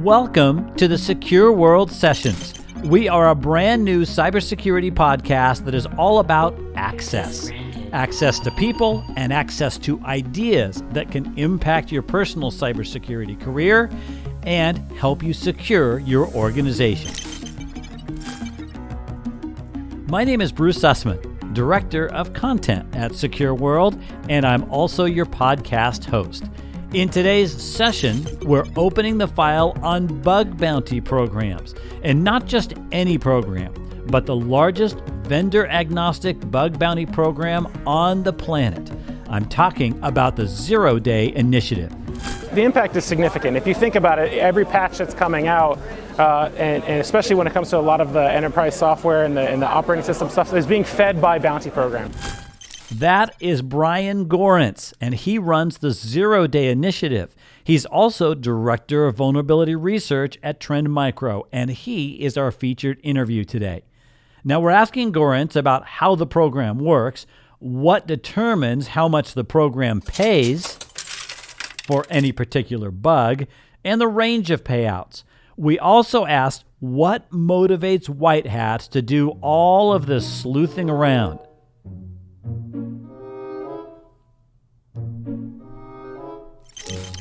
Welcome to the SecureWorld Sessions. We are a brand new cybersecurity podcast that is all about access. Access to people and access to ideas that can impact your personal cybersecurity career and help you secure your organization. My name is Bruce Sussman, Director of Content at SecureWorld, and I'm also your podcast host. In today's session, we're opening the file on bug bounty programs, and not just any program, but the largest vendor-agnostic bug bounty program on the planet. I'm talking about the Zero-Day Initiative. The impact is significant. If you think about it, every patch that's coming out, and especially when it comes to a lot of the enterprise software and the operating system stuff, is being fed by bounty programs. That is Brian Gorenc, and he runs the Zero-Day Initiative. He's also Director of Vulnerability Research at Trend Micro, and he is our featured interview today. Now, we're asking Gorenc about how the program works, what determines how much the program pays for any particular bug, and the range of payouts. We also asked what motivates white hats to do all of this sleuthing around.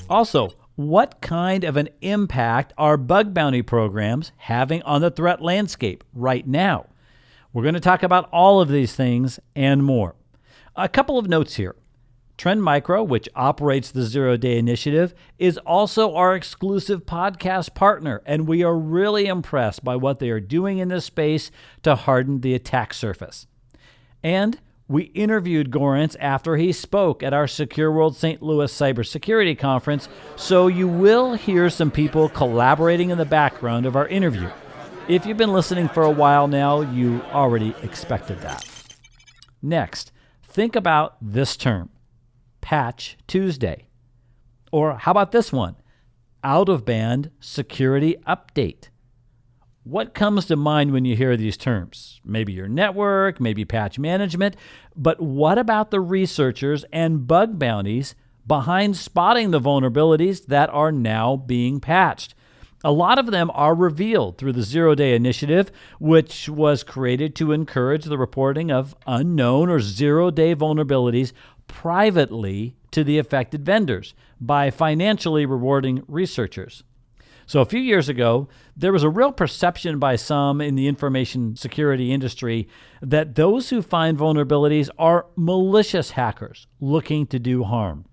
Also, what kind of an impact are bug bounty programs having on the threat landscape right now? We're going to talk about all of these things and more. A couple of notes here. Trend Micro, which operates the Zero-Day Initiative, is also our exclusive podcast partner, and we are really impressed by what they are doing in this space to harden the attack surface. And we interviewed Gorenc after he spoke at our SecureWorld St. Louis Cybersecurity Conference, so you will hear some people collaborating in the background of our interview. If you've been listening for a while now, you already expected that. Next, think about this term, Patch Tuesday. Or how about this one, out-of-band security update? What comes to mind when you hear these terms? Maybe your network, maybe patch management, but what about the researchers and bug bounties behind spotting the vulnerabilities that are now being patched? A lot of them are revealed through the Zero-Day Initiative, which was created to encourage the reporting of unknown or zero-day vulnerabilities privately to the affected vendors by financially rewarding researchers. So a few years ago, there was a real perception by some in the information security industry that those who find vulnerabilities are malicious hackers looking to do harm.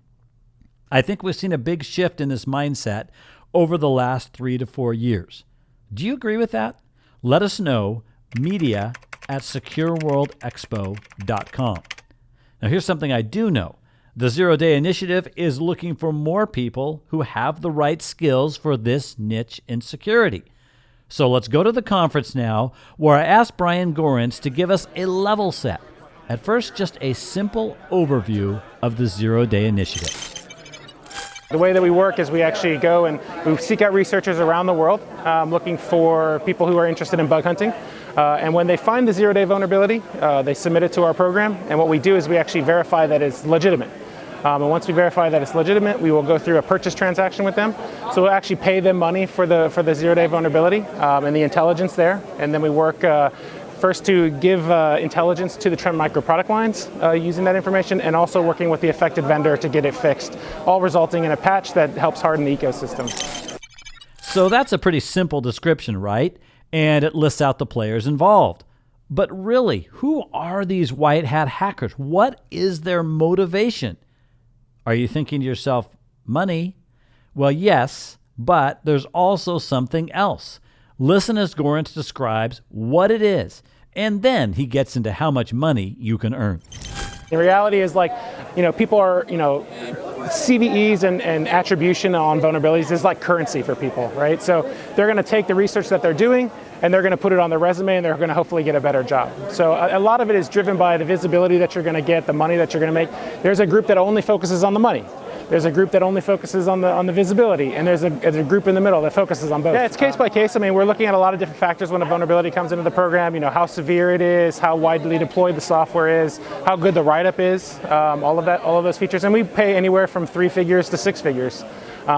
I think we've seen a big shift in this mindset over the last 3 to 4 years. Do you agree with that? Let us know, media@secureworldexpo.com. Now here's something I do know. The Zero-Day Initiative is looking for more people who have the right skills for this niche in security. So let's go to the conference now, where I asked Brian Gorenc to give us a level set. At first, just a simple overview of the Zero-Day Initiative. The way that we work is we actually go and we seek out researchers around the world looking for people who are interested in bug hunting. And when they find the zero-day vulnerability, they submit it to our program. And what we do is we actually verify that it's legitimate. And once we verify that it's legitimate, we will go through a purchase transaction with them. So we'll actually pay them money for the zero-day vulnerability and the intelligence there. And then we work first to give intelligence to the Trend Micro product lines using that information, and also working with the affected vendor to get it fixed, all resulting in a patch that helps harden the ecosystem. So that's a pretty simple description, right? And it lists out the players involved. But really, who are these white hat hackers? What is their motivation? Are you thinking to yourself, money? Well, yes, but there's also something else. Listen as Gorenc describes what it is, and then he gets into how much money you can earn. The reality is, people are, CVEs and attribution on vulnerabilities is like currency for people, right? So they're going to take the research that they're doing and they're going to put it on their resume, and they're going to hopefully get a better job. So a lot of it is driven by the visibility that you're going to get, the money that you're going to make. There's a group that only focuses on the money. There's a group that only focuses on the visibility, and there's a group in the middle that focuses on both. Yeah, it's case by case. I mean, we're looking at a lot of different factors when a vulnerability comes into the program. You know, how severe it is, how widely deployed the software is, how good the write-up is, all of those features. And we pay anywhere from 3 figures to 6 figures.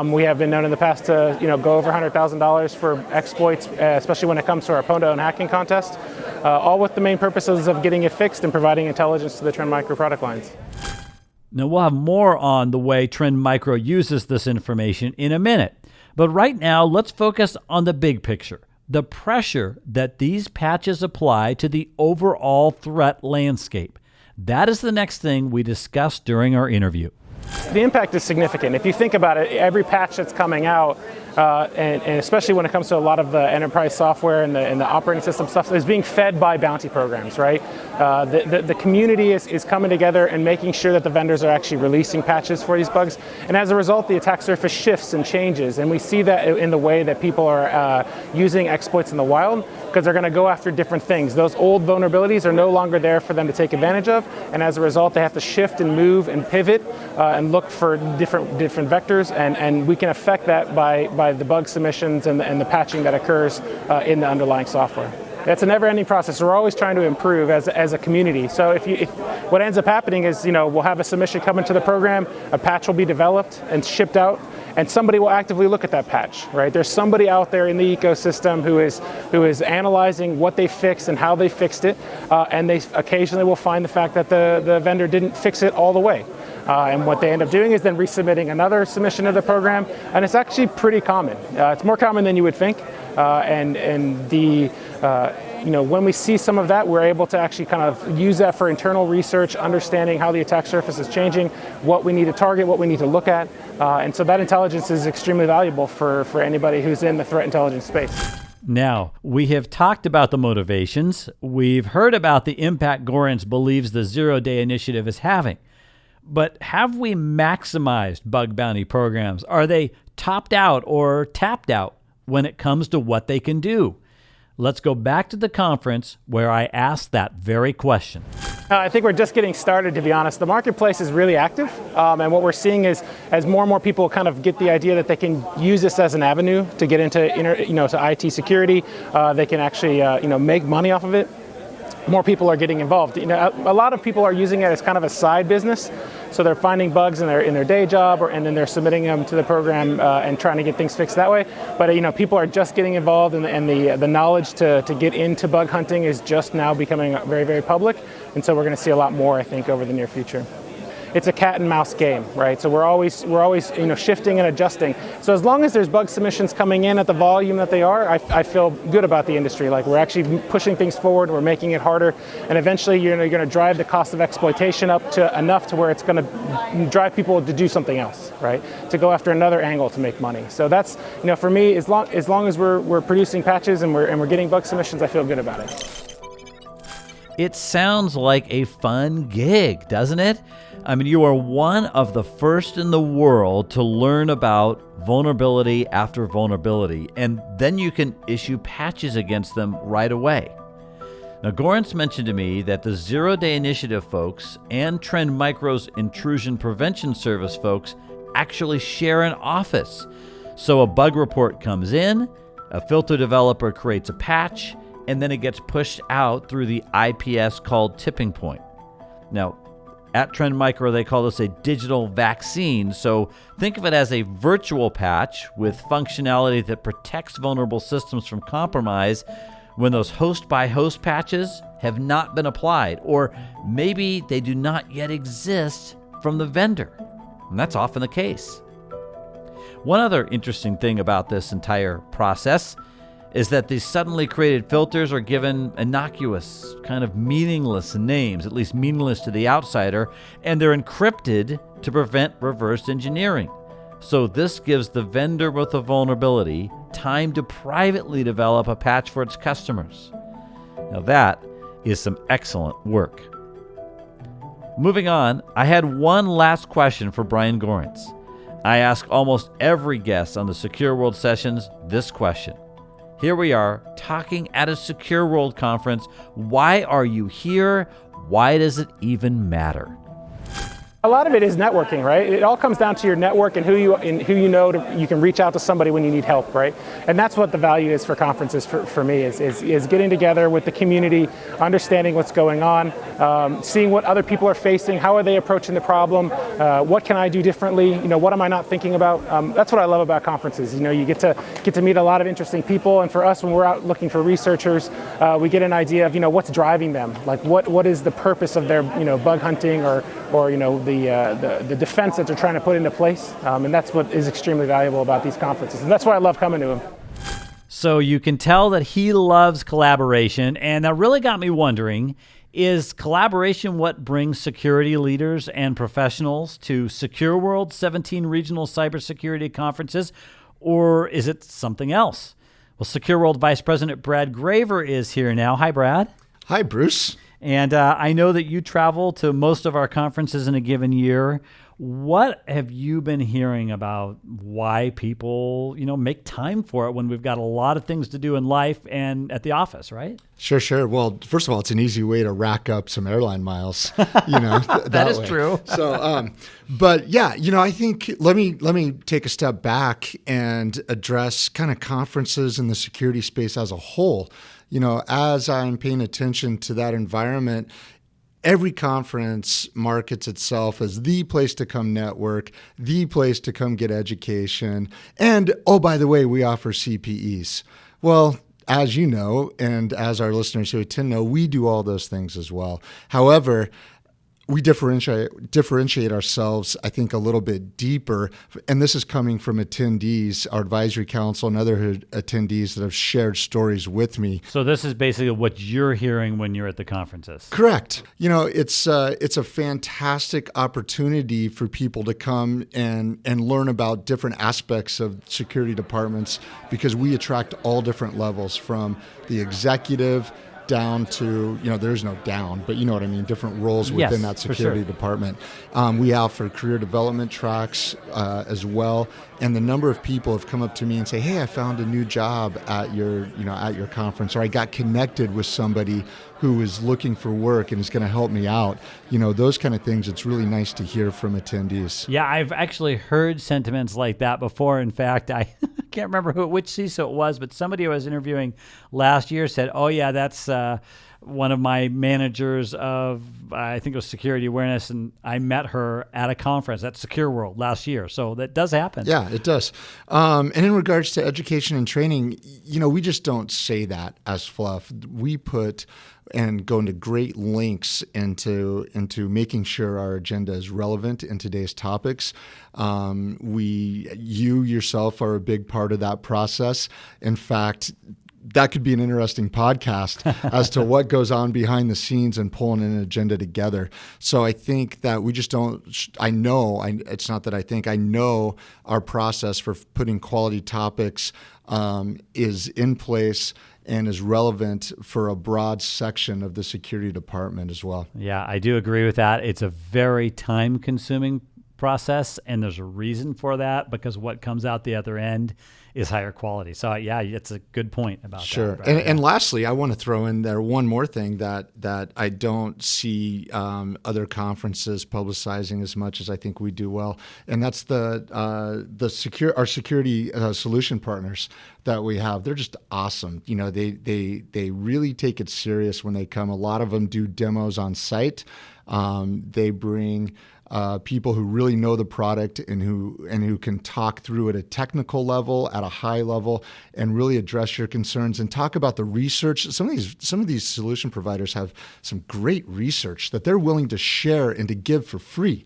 We have been known in the past to go over $100,000 for exploits, especially when it comes to our Pondo and hacking contest, all with the main purposes of getting it fixed and providing intelligence to the Trend Micro product lines. Now, we'll have more on the way Trend Micro uses this information in a minute. But right now, let's focus on the big picture, the pressure that these patches apply to the overall threat landscape. That is the next thing we discuss during our interview. The impact is significant. If you think about it, every patch that's coming out, and especially when it comes to a lot of the enterprise software and the operating system stuff, is being fed by bounty programs, right? The community is coming together and making sure that the vendors are actually releasing patches for these bugs. And as a result, the attack surface shifts and changes. And we see that in the way that people are using exploits in the wild, because they're going to go after different things. Those old vulnerabilities are no longer there for them to take advantage of. And as a result, they have to shift and move and pivot and look for different vectors. And we can affect that by the bug submissions and the patching that occurs in the underlying software. It's a never-ending process. We're always trying to improve as a community. So if what ends up happening is, we'll have a submission come into the program, a patch will be developed and shipped out, and somebody will actively look at that patch, right? There's somebody out there in the ecosystem who is analyzing what they fixed and how they fixed it, and they occasionally will find the fact that the vendor didn't fix it all the way. And what they end up doing is then resubmitting another submission of the program, and it's actually pretty common. It's more common than you would think, when we see some of that, we're able to actually kind of use that for internal research, understanding how the attack surface is changing, what we need to target, what we need to look at, and so that intelligence is extremely valuable for anybody who's in the threat intelligence space. Now, we have talked about the motivations. We've heard about the impact Gorenc believes the zero-day initiative is having. But have we maximized bug bounty programs? Are they topped out or tapped out when it comes to what they can do? Let's go back to the conference where I asked that very question. I think we're just getting started, to be honest. The marketplace is really active, and what we're seeing is as more and more people kind of get the idea that they can use this as an avenue to get into to IT security, they can actually make money off of it. More people are getting involved. A lot of people are using it as kind of a side business. So they're finding bugs in their day job, and then they're submitting them to the program and trying to get things fixed that way. But people are just getting involved, and the knowledge to get into bug hunting is just now becoming very, very public. And so we're going to see a lot more, I think, over the near future. It's a cat and mouse game, right? So we're always shifting and adjusting. So as long as there's bug submissions coming in at the volume that they are, I feel good about the industry. Like, we're actually pushing things forward, we're making it harder, and eventually you're going to drive the cost of exploitation up to enough to where it's going to drive people to do something else, right? To go after another angle to make money. So that's, for me, as long as we're producing patches and we're getting bug submissions, I feel good about it. It sounds like a fun gig, doesn't it? I mean, you are one of the first in the world to learn about vulnerability after vulnerability, and then you can issue patches against them right away. Now, Gorenc mentioned to me that the Zero Day Initiative folks and Trend Micro's Intrusion Prevention Service folks actually share an office. So a bug report comes in, a filter developer creates a patch, and then it gets pushed out through the IPS called tipping point. Now, at Trend Micro, they call this a digital vaccine, so think of it as a virtual patch with functionality that protects vulnerable systems from compromise when those host-by-host patches have not been applied, or maybe they do not yet exist from the vendor, and that's often the case. One other interesting thing about this entire process is that these suddenly created filters are given innocuous, kind of meaningless names, at least meaningless to the outsider, and they're encrypted to prevent reverse engineering. So this gives the vendor with a vulnerability time to privately develop a patch for its customers. Now that is some excellent work. Moving on, I had one last question for Brian Gorenc. I ask almost every guest on the SecureWorld Sessions this question. Here we are talking at a SecureWorld conference. Why are you here? Why does it even matter? A lot of it is networking, right? It all comes down to your network and who you know you can reach out to somebody when you need help, right? And that's what the value is for conferences for me is getting together with the community, understanding what's going on, seeing what other people are facing, how are they approaching the problem, what can I do differently, what am I not thinking about? That's what I love about conferences. You get to meet a lot of interesting people, and for us, when we're out looking for researchers, we get an idea of what's driving them, like what is the purpose of their bug hunting or the defense that they're trying to put into place, and that's what is extremely valuable about these conferences, and that's why I love coming to them. So you can tell that he loves collaboration, and that really got me wondering, is collaboration what brings security leaders and professionals to SecureWorld 17 regional cybersecurity conferences, or is it something else? Well, SecureWorld Vice President Brad Graver is here now. Hi, Brad. Hi, Bruce. And I know that you travel to most of our conferences in a given year. What have you been hearing about why people, make time for it when we've got a lot of things to do in life and at the office, right? Sure. Well, first of all, it's an easy way to rack up some airline miles, that is way. True. So, but yeah, I think let me take a step back and address kind of conferences in the security space as a whole. As I'm paying attention to that environment, every conference markets itself as the place to come network, the place to come get education. And, oh, by the way, we offer CPEs. Well, as you know, and as our listeners who attend know, we do all those things as well. However, we differentiate ourselves, I think, a little bit deeper. And this is coming from attendees, our advisory council, and other attendees that have shared stories with me. So this is basically what you're hearing when you're at the conferences. Correct. It's a fantastic opportunity for people to come and learn about different aspects of security departments, because we attract all different levels, from the executive down to, there's no down, but you know what I mean, different roles within that security department. We offer career development tracks as well. And the number of people have come up to me and say, hey, I found a new job at your conference, or I got connected with somebody who is looking for work and is going to help me out. Those kind of things. It's really nice to hear from attendees. Yeah, I've actually heard sentiments like that before. In fact, I can't remember which CISO it was, but somebody I was interviewing last year said, oh yeah, that's one of my managers of, I think it was security awareness, and I met her at a conference at SecureWorld last year. So that does happen. Yeah, it does. And in regards to education and training, we just don't say that as fluff. We put and go into great lengths into making sure our agenda is relevant in today's topics. You yourself are a big part of that process. In fact, that could be an interesting podcast as to what goes on behind the scenes and pulling an agenda together. So I think that we just don't, I know our process for putting quality topics is in place and is relevant for a broad section of the security department as well. Yeah, I do agree with that. It's a very time-consuming process, and there's a reason for that, because what comes out the other end is higher quality. So yeah, it's a good point about that. Sure. And lastly, I want to throw in there one more thing that I don't see other conferences publicizing as much as I think we do well, and that's our security solution partners that we have. They're just awesome. They really take it serious when they come. A lot of them do demos on site. They bring people who really know the product and who can talk through at a technical level, at a high level, and really address your concerns and talk about the research. Some of these solution providers have some great research that they're willing to share and to give for free.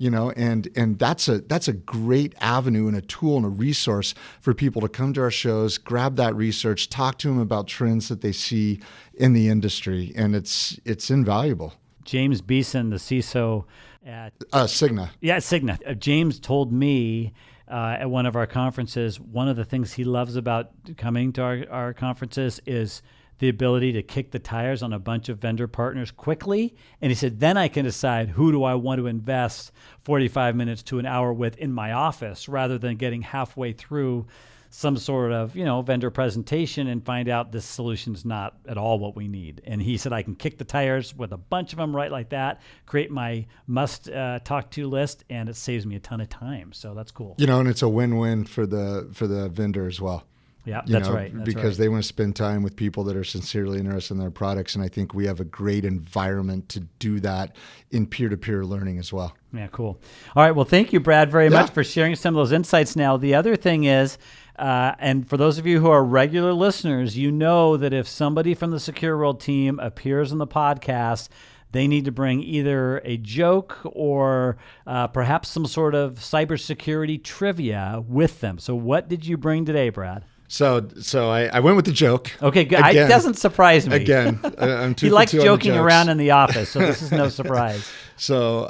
And that's a great avenue and a tool and a resource for people to come to our shows, grab that research, talk to them about trends that they see in the industry, and it's invaluable. James Beeson, the CISO at Cigna. Yeah, Cigna. James told me at one of our conferences, one of the things he loves about coming to our conferences is the ability to kick the tires on a bunch of vendor partners quickly. And he said, then I can decide who do I want to invest 45 minutes to an hour with in my office, rather than getting halfway through some sort of, vendor presentation and find out this solution's not at all what we need. And he said, I can kick the tires with a bunch of them right like that, create my must talk to list, and it saves me a ton of time. So that's cool. And it's a win-win for the vendor as well. Yeah, that's right. Because they want to spend time with people that are sincerely interested in their products. And I think we have a great environment to do that in peer-to-peer learning as well. Yeah, cool. All right. Well, thank you, Brad, very much for sharing some of those insights. Now, the other thing is, and for those of you who are regular listeners, you know that if somebody from the SecureWorld team appears on the podcast, they need to bring either a joke or perhaps some sort of cybersecurity trivia with them. So what did you bring today, Brad? So I went with the joke. Okay, good. It doesn't surprise me. Again, I'm too. He likes joking around in the office, so this is no surprise. So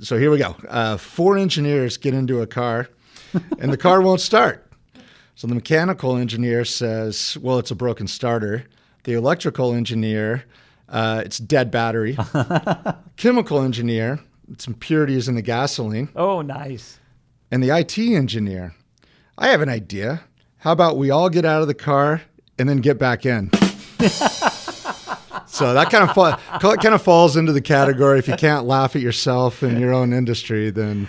here we go. 4 engineers get into a car, and the car won't start. So the mechanical engineer says, "Well, it's a broken starter." The electrical engineer, it's dead battery. Chemical engineer, it's impurities in the gasoline. Oh, nice. And the IT engineer, I have an idea. How about we all get out of the car and then get back in? So that kind of falls into the category. If you can't laugh at yourself in your own industry, then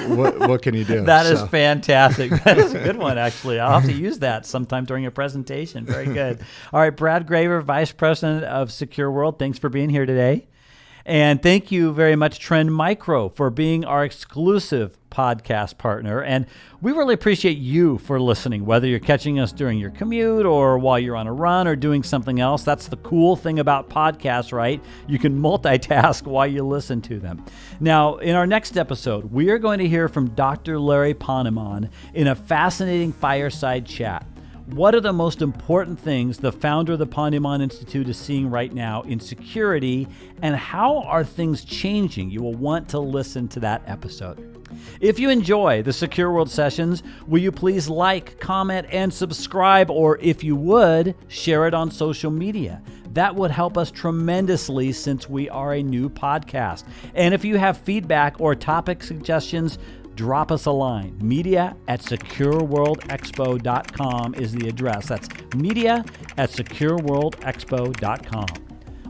what can you do? That is fantastic. That is a good one, actually. I'll have to use that sometime during a presentation. Very good. All right, Brad Graver, Vice President of SecureWorld. Thanks for being here today. And thank you very much, Trend Micro, for being our exclusive podcast partner. And we really appreciate you for listening, whether you're catching us during your commute or while you're on a run or doing something else. That's the cool thing about podcasts, right? You can multitask while you listen to them. Now, in our next episode, we are going to hear from Dr. Larry Ponemon in a fascinating fireside chat. What are the most important things the founder of the Ponemon Institute is seeing right now in security, and how are things changing? You will want to listen to that episode. If you enjoy the SecureWorld Sessions, will you please like, comment, and subscribe, or if you would, share it on social media. That would help us tremendously since we are a new podcast. And if you have feedback or topic suggestions, drop us a line. media@secureworldexpo.com is the address. That's media@secureworldexpo.com.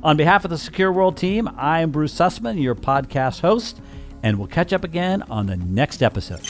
On behalf of the SecureWorld team, I am Bruce Sussman, your podcast host, and we'll catch up again on the next episode.